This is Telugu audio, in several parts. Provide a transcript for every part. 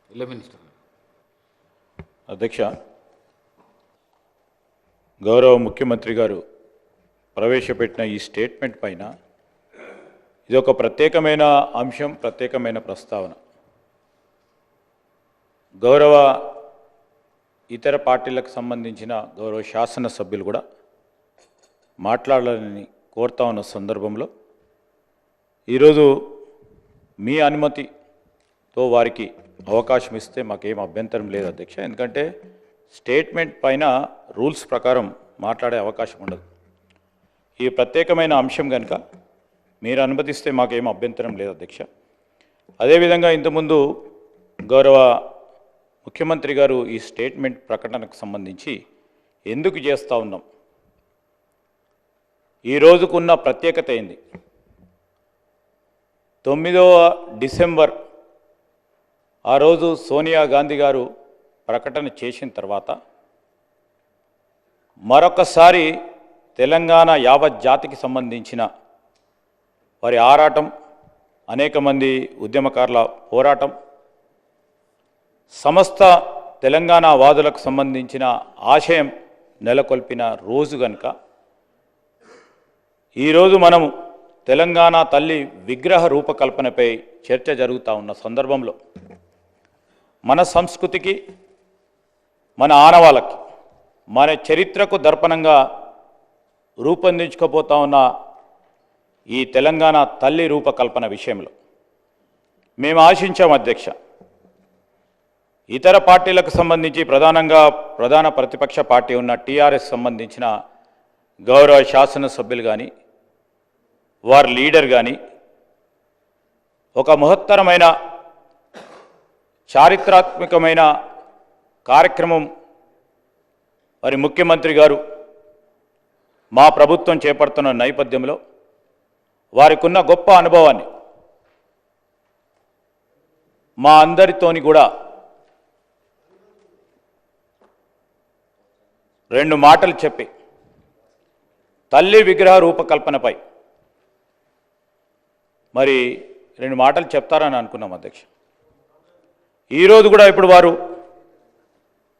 మినిస్టర్ అధ్యక్ష, గౌరవ ముఖ్యమంత్రి గారు ప్రవేశపెట్టిన ఈ స్టేట్మెంట్ పైన ఇది ఒక ప్రత్యేకమైన అంశం, ప్రత్యేకమైన ప్రస్తావన. గౌరవ ఇతర పార్టీలకు సంబంధించిన గౌరవ శాసనసభ్యులు కూడా మాట్లాడాలని కోరుతా ఉన్న సందర్భంలో ఈరోజు మీ అనుమతితో వారికి అవకాశం ఇస్తే మాకేం అభ్యంతరం లేదు అధ్యక్ష. ఎందుకంటే స్టేట్మెంట్ పైన రూల్స్ ప్రకారం మాట్లాడే అవకాశం ఉండదు. ఈ ప్రత్యేకమైన అంశం కనుక మీరు అనుమతిస్తే మాకేం అభ్యంతరం లేదు అధ్యక్ష. అదేవిధంగా ఇంతకుముందు గౌరవ ముఖ్యమంత్రి గారు ఈ స్టేట్మెంట్ ప్రకటనకు సంబంధించి ఎందుకు చేస్తూ ఉన్నాం, ఈ రోజుకున్న ప్రత్యేకత ఏంది? 9వ డిసెంబర్ ఆ రోజు సోనియా గాంధీ గారు ప్రకటన చేసిన తర్వాత మరొకసారి తెలంగాణ యావత్ జాతికి సంబంధించిన వారి ఆరాటం, అనేక మంది ఉద్యమకారుల పోరాటం, సమస్త తెలంగాణ వాదులకు సంబంధించిన ఆశయం నెలకొల్పిన రోజు కనుక ఈరోజు మనము తెలంగాణ తల్లి విగ్రహ రూపకల్పనపై చర్చ జరుగుతూ ఉన్న సందర్భంలో మన సంస్కృతికి, మన ఆనవాళ్ళకి, మన చరిత్రకు దర్పణంగా రూపొందించుకోబోతా ఉన్న ఈ తెలంగాణ తల్లి రూపకల్పన విషయంలో మేము ఆశించాం అధ్యక్ష. ఇతర పార్టీలకు సంబంధించి ప్రధానంగా ప్రధాన ప్రతిపక్ష పార్టీ ఉన్న టీఆర్ఎస్ సంబంధించిన గౌరవ శాసనసభ్యులు కానీ, వారి లీడర్ కానీ ఒక మహత్తరమైన చారిత్రాత్మకమైన కార్యక్రమం మరి ముఖ్యమంత్రి గారు మా ప్రభుత్వం చేపడుతున్న నేపథ్యంలో వారికి ఉన్న గొప్ప అనుభవాన్ని మా అందరితోని కూడా 2 మాటలు చెప్పి తల్లి విగ్రహ రూపకల్పనపై మరి 2 మాటలు చెప్తారని అనుకున్నాం అధ్యక్ష. ఈరోజు కూడా ఇప్పుడు వారు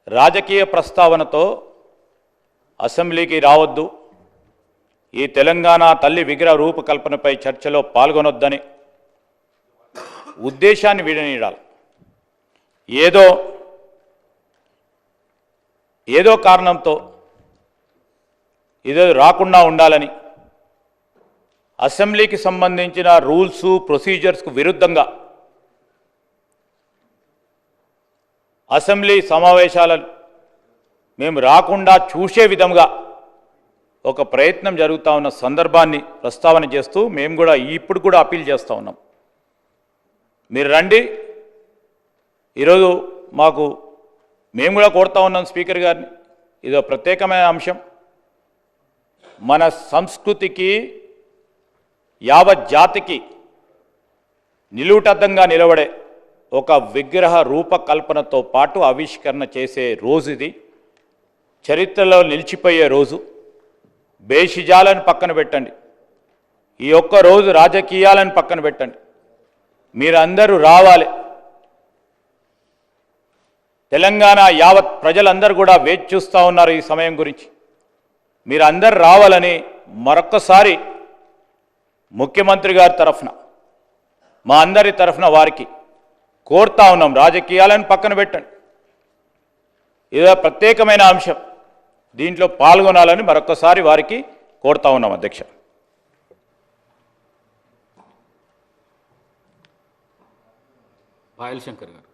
రాజకీయ ప్రస్తావనతో అసెంబ్లీకి రావద్దు, ఈ తెలంగాణ తల్లి విగ్రహ రూపకల్పనపై చర్చలో పాల్గొనొద్దని ఉద్దేశాన్ని విడనీయాలి. ఏదో కారణంతో ఇదో రాకుండా ఉండాలని అసెంబ్లీకి సంబంధించిన రూల్స్ ప్రొసీజర్స్కు విరుద్ధంగా అసెంబ్లీ సమావేశాలను మేము రాకుండా చూసే విధంగా ఒక ప్రయత్నం జరుగుతూ ఉన్న సందర్భాన్ని ప్రస్తావన చేస్తూ మేము కూడా ఇప్పుడు కూడా అప్పీల్ చేస్తూ ఉన్నాం. మీరు రండి, ఈరోజు మేము కూడా కోరుతా ఉన్నాం స్పీకర్ గారిని. ఇదో ప్రత్యేకమైన అంశం, మన సంస్కృతికి యావత్ జాతికి నిలువుటద్దంగా నిలబడే ఒక విగ్రహ రూపకల్పనతో పాటు ఆవిష్కరణ చేసే రోజు ఇది. చరిత్రలో నిలిచిపోయే రోజు. బేషిజాలను పక్కన పెట్టండి, ఈ ఒక్క రోజు రాజకీయాలను పక్కన పెట్టండి, మీరందరూ రావాలి. తెలంగాణ యావత్ ప్రజలందరూ కూడా వేచి చూస్తూ ఉన్నారు ఈ సమయం గురించి. మీరందరూ రావాలని మరొక్కసారి ముఖ్యమంత్రి గారి తరఫున, మా అందరి తరఫున వారికి కోరుతా ఉన్నాం. రాజకీయాలను పక్కన పెట్టండి, ఇదో ప్రత్యేకమైన అంశం, దీంట్లో పాల్గొనాలని మరొకసారి వారికి కోరుతా ఉన్నాం అధ్యక్ష. పాయల్ శంకర్ గారు.